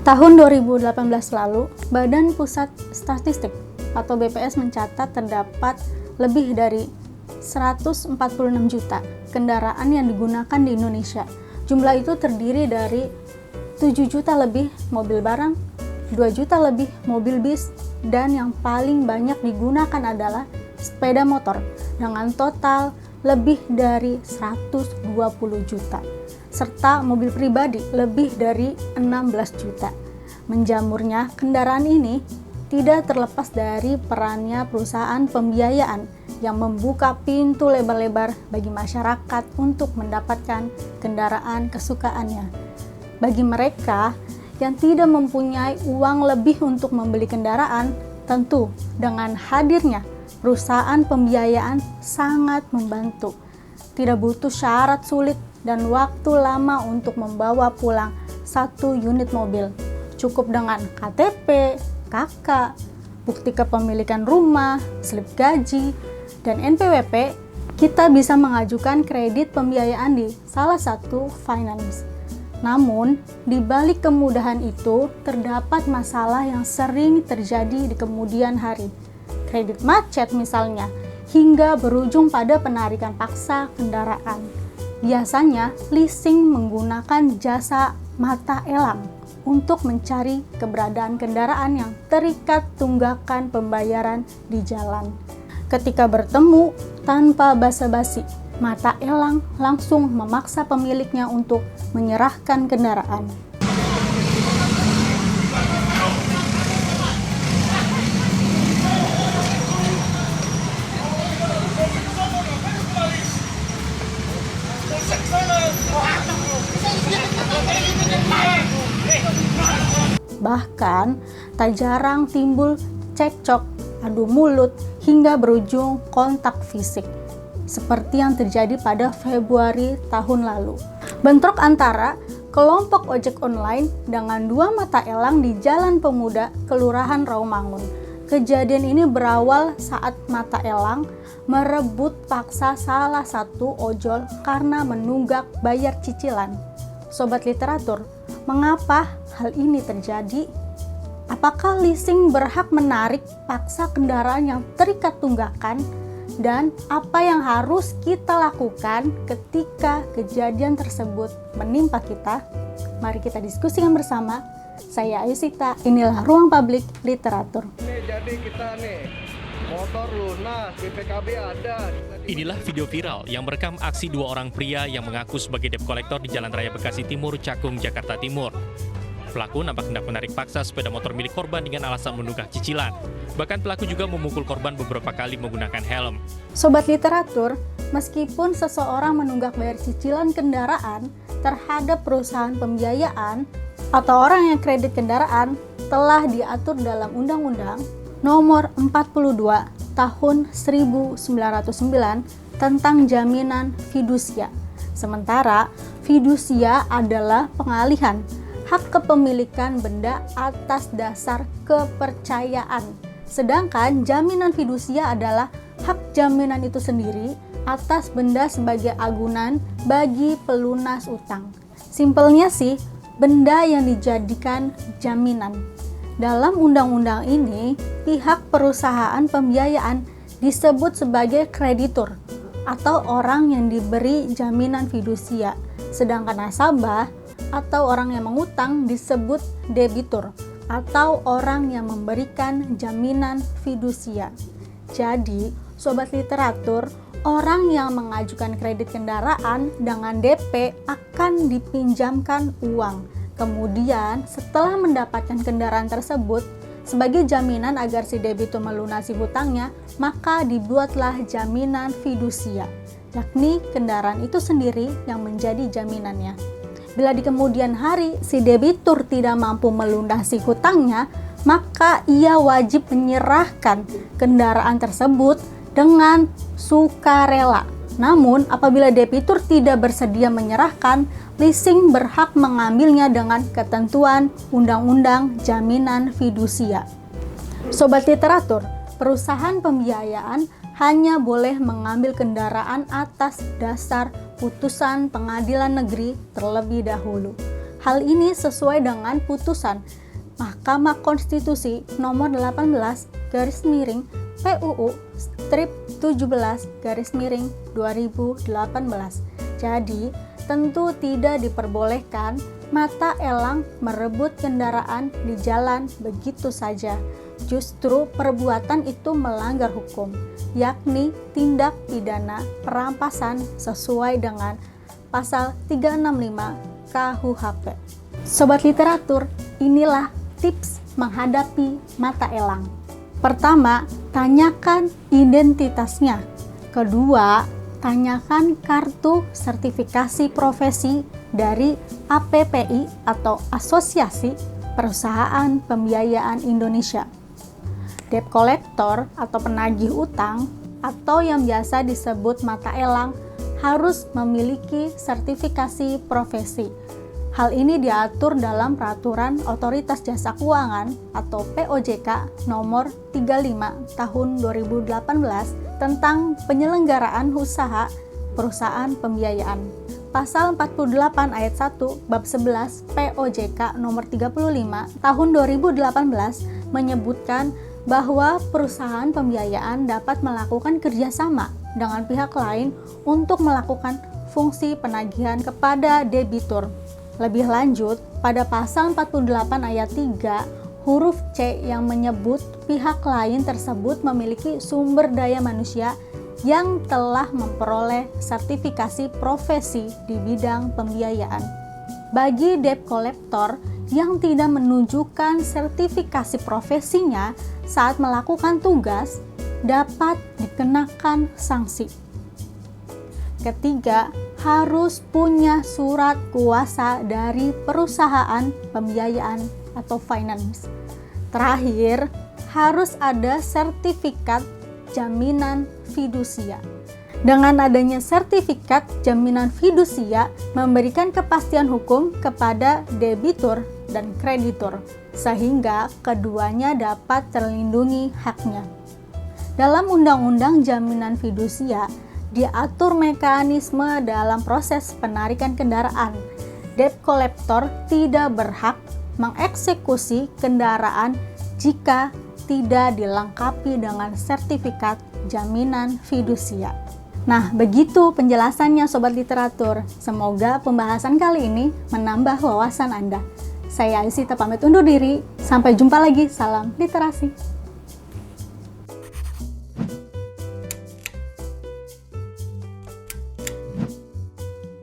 Tahun 2018 lalu, Badan Pusat Statistik atau BPS mencatat terdapat lebih dari 146 juta kendaraan yang digunakan di Indonesia. Jumlah itu terdiri dari 7 juta lebih mobil barang, 2 juta lebih mobil bis, dan yang paling banyak digunakan adalah sepeda motor dengan total lebih dari 120 juta. Serta mobil pribadi lebih dari 16 juta. Menjamurnya kendaraan ini tidak terlepas dari perannya perusahaan pembiayaan yang membuka pintu lebar-lebar bagi masyarakat untuk mendapatkan kendaraan kesukaannya. Bagi mereka yang tidak mempunyai uang lebih untuk membeli kendaraan, tentu dengan hadirnya perusahaan pembiayaan sangat membantu. Tidak butuh syarat sulit dan waktu lama untuk membawa pulang satu unit mobil. Cukup dengan KTP, KK, bukti kepemilikan rumah, slip gaji, dan NPWP, kita bisa mengajukan kredit pembiayaan di salah satu finance. Namun, di balik kemudahan itu, terdapat masalah yang sering terjadi di kemudian hari. Kredit macet misalnya, hingga berujung pada penarikan paksa kendaraan. Biasanya, leasing menggunakan jasa mata elang untuk mencari keberadaan kendaraan yang terikat tunggakan pembayaran di jalan. Ketika bertemu tanpa basa-basi, mata elang langsung memaksa pemiliknya untuk menyerahkan kendaraan. Bahkan, tak jarang timbul cekcok, adu mulut, hingga berujung kontak fisik. Seperti yang terjadi pada Februari tahun lalu. Bentrok antara kelompok ojek online dengan dua mata elang di Jalan Pemuda, Kelurahan Rawamangun. Kejadian ini berawal saat mata elang merebut paksa salah satu ojol karena menunggak bayar cicilan. Sobat literatur, mengapa hal ini terjadi? Apakah leasing berhak menarik paksa kendaraan yang terikat tunggakan? Dan apa yang harus kita lakukan ketika kejadian tersebut menimpa kita? Mari kita diskusikan bersama. Saya Ayu Sita, inilah Ruang Publik Literatur. Jadi kita motor lunas, BPKB ada. Inilah video viral yang merekam aksi dua orang pria yang mengaku sebagai debt collector di Jalan Raya Bekasi Timur, Cakung, Jakarta Timur. Pelaku nampak hendak menarik paksa sepeda motor milik korban dengan alasan menunggak cicilan. Bahkan pelaku juga memukul korban beberapa kali menggunakan helm. Sobat literatur, meskipun seseorang menunggak bayar cicilan kendaraan terhadap perusahaan pembiayaan atau orang yang kredit kendaraan telah diatur dalam Undang-Undang Nomor 42 Tahun 1909 tentang jaminan fidusia. Sementara fidusia adalah pengalihan hak kepemilikan benda atas dasar kepercayaan. Sedangkan jaminan fidusia adalah hak jaminan itu sendiri atas benda sebagai agunan bagi pelunas utang. Simpelnya sih, benda yang dijadikan jaminan. Dalam undang-undang ini, pihak perusahaan pembiayaan disebut sebagai kreditur atau orang yang diberi jaminan fidusia, sedangkan nasabah atau orang yang mengutang disebut debitur atau orang yang memberikan jaminan fidusia. Jadi, sobat literatur, orang yang mengajukan kredit kendaraan dengan DP akan dipinjamkan uang. Kemudian, setelah mendapatkan kendaraan tersebut, sebagai jaminan agar si debitur melunasi hutangnya, maka dibuatlah jaminan fidusia, yakni kendaraan itu sendiri yang menjadi jaminannya. Bila di kemudian hari si debitur tidak mampu melunasi hutangnya, maka ia wajib menyerahkan kendaraan tersebut dengan sukarela. Namun, apabila debitur tidak bersedia menyerahkan, leasing berhak mengambilnya dengan ketentuan Undang-Undang Jaminan Fidusia. Sobat literatur, perusahaan pembiayaan hanya boleh mengambil kendaraan atas dasar putusan pengadilan negeri terlebih dahulu. Hal ini sesuai dengan putusan Mahkamah Konstitusi nomor 18 garis miring PUU strip 17 garis miring 2018. Jadi, tentu tidak diperbolehkan mata elang merebut kendaraan di jalan begitu saja. Justru perbuatan itu melanggar hukum, yakni tindak pidana perampasan sesuai dengan pasal 365 KUHP. Sobat literatur, inilah tips menghadapi mata elang. Pertama, tanyakan identitasnya. Kedua, tanyakan kartu sertifikasi profesi dari APPI atau Asosiasi Perusahaan Pembiayaan Indonesia. Debt collector atau penagih utang atau yang biasa disebut mata elang harus memiliki sertifikasi profesi. Hal ini diatur dalam Peraturan Otoritas Jasa Keuangan atau POJK nomor 35 tahun 2018 tentang penyelenggaraan usaha perusahaan pembiayaan. Pasal 48 ayat 1 bab 11 POJK nomor 35 tahun 2018 menyebutkan bahwa perusahaan pembiayaan dapat melakukan kerjasama dengan pihak lain untuk melakukan fungsi penagihan kepada debitur. Lebih lanjut, pada pasal 48 ayat 3, huruf C yang menyebut pihak lain tersebut memiliki sumber daya manusia yang telah memperoleh sertifikasi profesi di bidang pembiayaan. Bagi debt collector yang tidak menunjukkan sertifikasi profesinya saat melakukan tugas, dapat dikenakan sanksi. Ketiga, harus punya surat kuasa dari perusahaan pembiayaan atau finance. Terakhir, harus ada sertifikat jaminan fidusia. Dengan adanya sertifikat jaminan fidusia memberikan kepastian hukum kepada debitur dan kreditur, sehingga keduanya dapat terlindungi haknya. Dalam Undang-Undang Jaminan Fidusia, diatur mekanisme dalam proses penarikan kendaraan. Debt collector tidak berhak mengeksekusi kendaraan jika tidak dilengkapi dengan sertifikat jaminan fidusia. Nah, begitu penjelasannya Sobat Literatur. Semoga pembahasan kali ini menambah wawasan Anda. Saya Aisyah pamit undur diri. Sampai jumpa lagi. Salam literasi.